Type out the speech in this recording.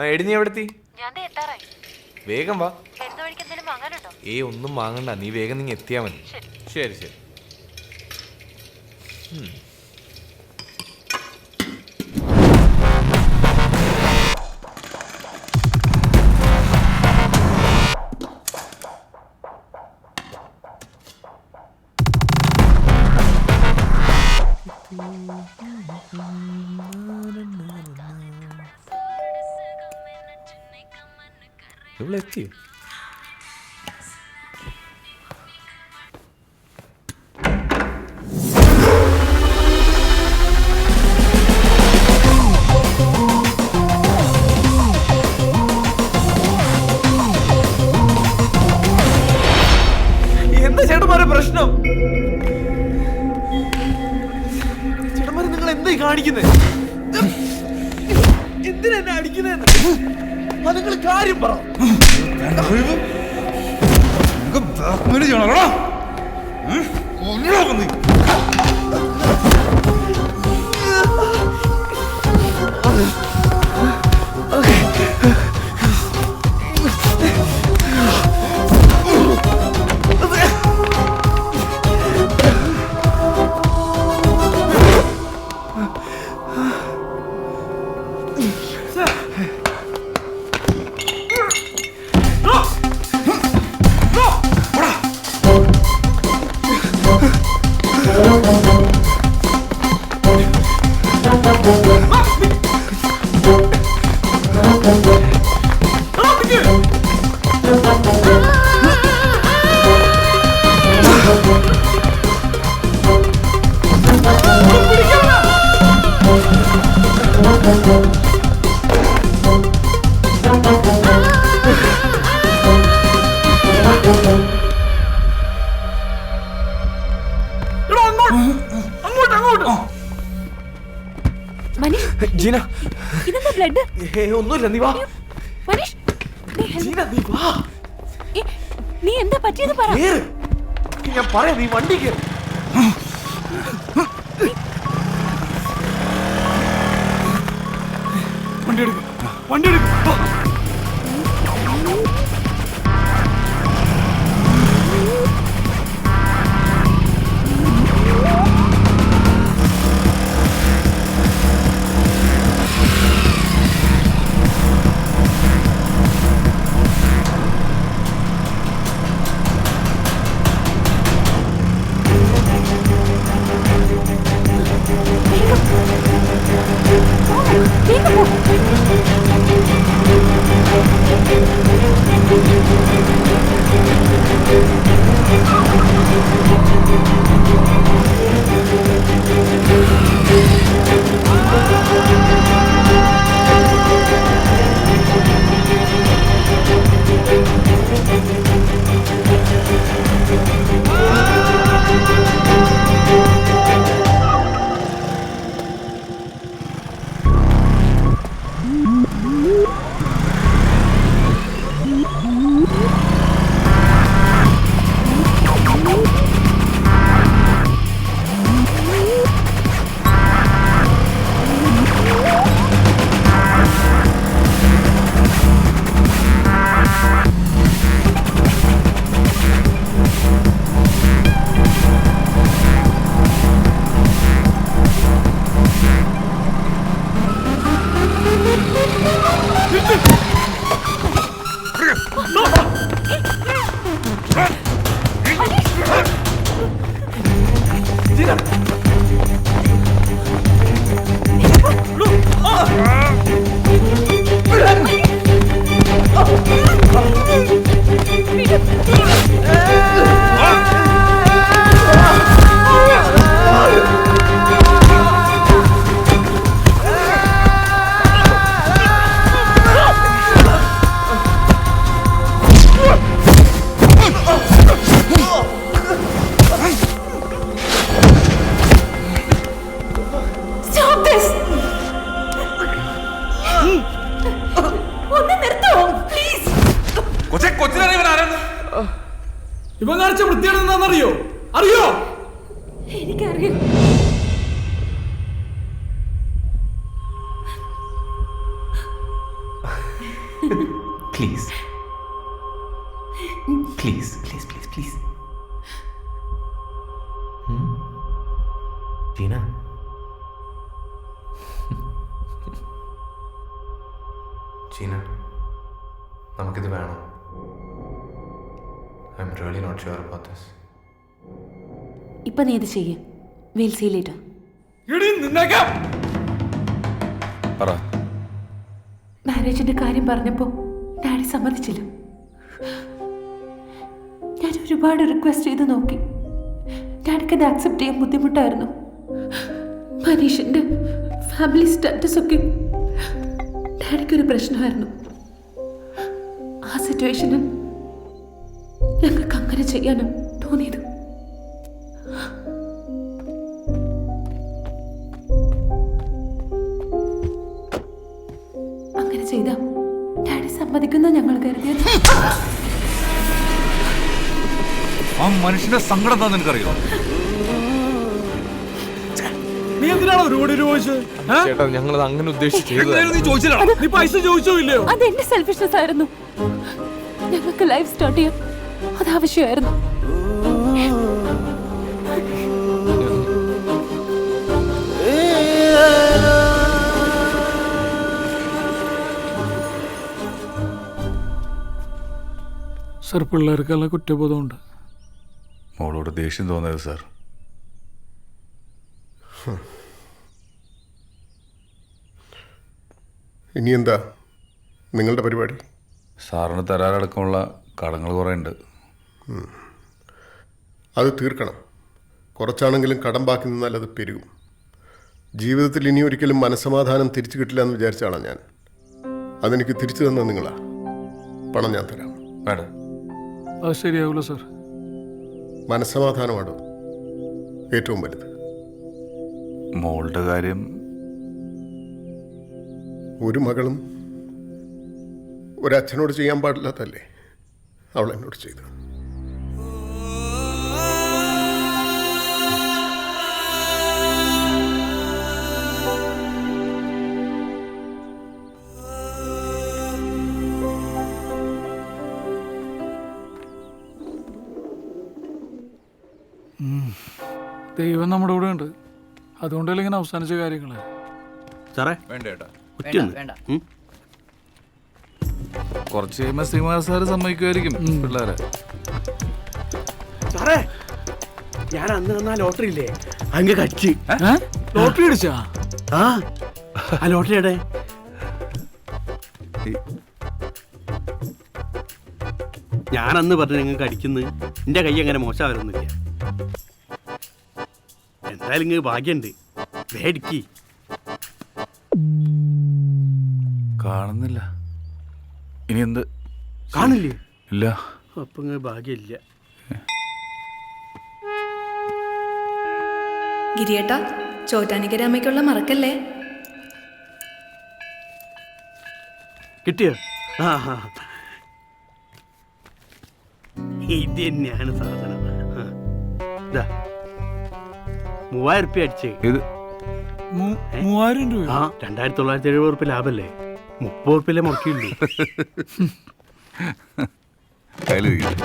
എടി നീ എവിടെത്തി? വേഗം വാ. വാങ്ങാനുണ്ടോ? ഒന്നും വാങ്ങണ്ട, നീ വേഗം നീ എത്തിയാ മതി. ശരി ശരി. എത്തി? എന്താ ചേട്ടന്മാരെ പ്രശ്നം? ചേട്ടന്മാരെ നിങ്ങൾ എന്തായി കാണിക്കുന്നേ? എന്തിനാ എന്നെ അടിക്കുന്നതെന്ന് നിങ്ങൾ കാര്യം പറ. ജീന, ഒന്നുമില്ല, നീ വാ. നീ എന്താ പറ്റിയത് പറ. ഞാൻ പറയാം, നീ വണ്ടി കേറ്. വണ്ടി എടുക്കും. ഇവൻ കാണിച്ച വൃത്തിയാണെന്നറിയോ? അറിയോ? എനിക്കറിയാം. Please please please please please. Jeena, Jeena, നമുക്കിത് വേണം. I'm really not sure about this. ഇപ്പൊ നീ ഇത് ചെയ്യേ. Will see later. എടീ നിന്നേക്കാം. പറ. മാരേജിന്റെ കാര്യം പറഞ്ഞപ്പോ ഡാഡി സമ്മതിച്ചില്ല. ഞാൻ ഒരുപാട് റിക്വസ്റ്റ് ചെയ്ത് നോക്കി. ഡാഡിക്ക് അത് ആക്സെപ്റ്റ് ചെയ്യാൻ ബുദ്ധിമുട്ടായിരുന്നു. മനീഷിന്റെ ഫാമിലി സ്റ്റാറ്റസ് ഒക്കെ ഡാഡിക്കൊരു പ്രശ്നമായിരുന്നു. ആ സിറ്റുവേഷനിൽ ഞങ്ങൾക്ക് അങ്ങനെ ചെയ്യാനും തോന്നിയത്. അങ്ങനെ ചെയ്ത ഡാഡി സമ്മതിക്കുന്ന ഞങ്ങൾ കരുതിയത്. ആ മനുഷ്യന്റെ സങ്കടം എന്താ നിനക്കറിയോ? നീ എന്തിനാണ് ഒരുപാട് ചോദിച്ചത്? ചേട്ടാ ഞങ്ങളത് അങ്ങനെ ഉദ്ദേശിച്ചു നീ ചോദിച്ചില്ല. നീ പൈസ ചോദിച്ചോ ഇല്ലയോ? അത് എന്റെ സെൽഫിഷ്നെസ് ആയിരുന്നു. ഞങ്ങൾക്ക് ലൈഫ് സ്റ്റാർട്ട് ചെയ്യാൻ അത് ആവശ്യമായിരുന്നു. സാർ, പിള്ളേർക്കെല്ലാം കുറ്റബോധമുണ്ട്. മോളോട് ദേഷ്യം തോന്നരുത് സാർ. ഇനി എന്താ നിങ്ങളുടെ പരിപാടി? സാറിന് തരാറടക്കമുള്ള കടങ്ങൾ കുറേ ഉണ്ട്. അത് തീർക്കണം. കുറച്ചാണെങ്കിലും കടം ബാക്കി നിന്നാൽ അത് പെരുകും. ജീവിതത്തിൽ ഇനി ഒരിക്കലും മനസ്സമാധാനം തിരിച്ചു കിട്ടില്ല എന്ന് വിചാരിച്ചാണ് ഞാൻ. അതെനിക്ക് തിരിച്ചു തന്നത് നിങ്ങളാ. പണം ഞാൻ തരാം. വേണ്ട, അത് ശരിയാവില്ല സാർ. മനസ്സമാധാനമാണ് ഏറ്റവും വലുത്. മോളുടെ കാര്യം ഒരു മകളും ഒരച്ഛനോട് ചെയ്യാൻ പാടില്ലാത്തല്ലേ അവൾ എന്നോട് ചെയ്തു. ദൈവം നമ്മുടെ കൂടെ ഉണ്ട്. അതുകൊണ്ടല്ലേ ഇങ്ങനെ അവസാനിച്ച കാര്യങ്ങള്. സാറേ വേണ്ട ചേട്ടാ. കുറച്ച് കഴിയുമ്പോൾ ശ്രീനിവാസ് സാറ് സമ്മതിക്കുമായിരിക്കും പിള്ളേരെ. സാറേ, ഞാൻ അന്ന് തന്ന ലോട്ടറി ഇല്ലേ, അങ്ങ് കച്ചി. ലോട്ടറി അടിച്ചാ? ആ ലോട്ടറി എടെ? ഞാൻ അന്ന് പറഞ്ഞു നിങ്ങൾക്ക് അടിക്കുന്നത് എൻ്റെ കൈ അങ്ങനെ മോശമാവരൊന്നുമില്ല. എന്തായാലും ഇങ്ങനെ ഭാഗ്യമുണ്ട്. വേടിക്ക്. കാണുന്നില്ല. ഇനി എന്ത്? കാണില്ലേ? ഇല്ല. അപ്പൊ ഇങ്ങനെ ഭാഗ്യമില്ല. ഗിരിയേട്ടാ, ചോറ്റാനിക്കരാമയ്ക്കുള്ള മറക്കല്ലേ. കിട്ടിയോ? ആ ഇത് തന്നെയാണ് സാധനം. 3000 റുപ്യ അടിച്ചേ. ഇത് 3000 രൂപ? ആ, 2970 റുപ്യ ലാഭല്ലേ. 30 റുപ്യല്ലേ മുടക്കിയുള്ളൂ. കയ്യിലിരിക്കും.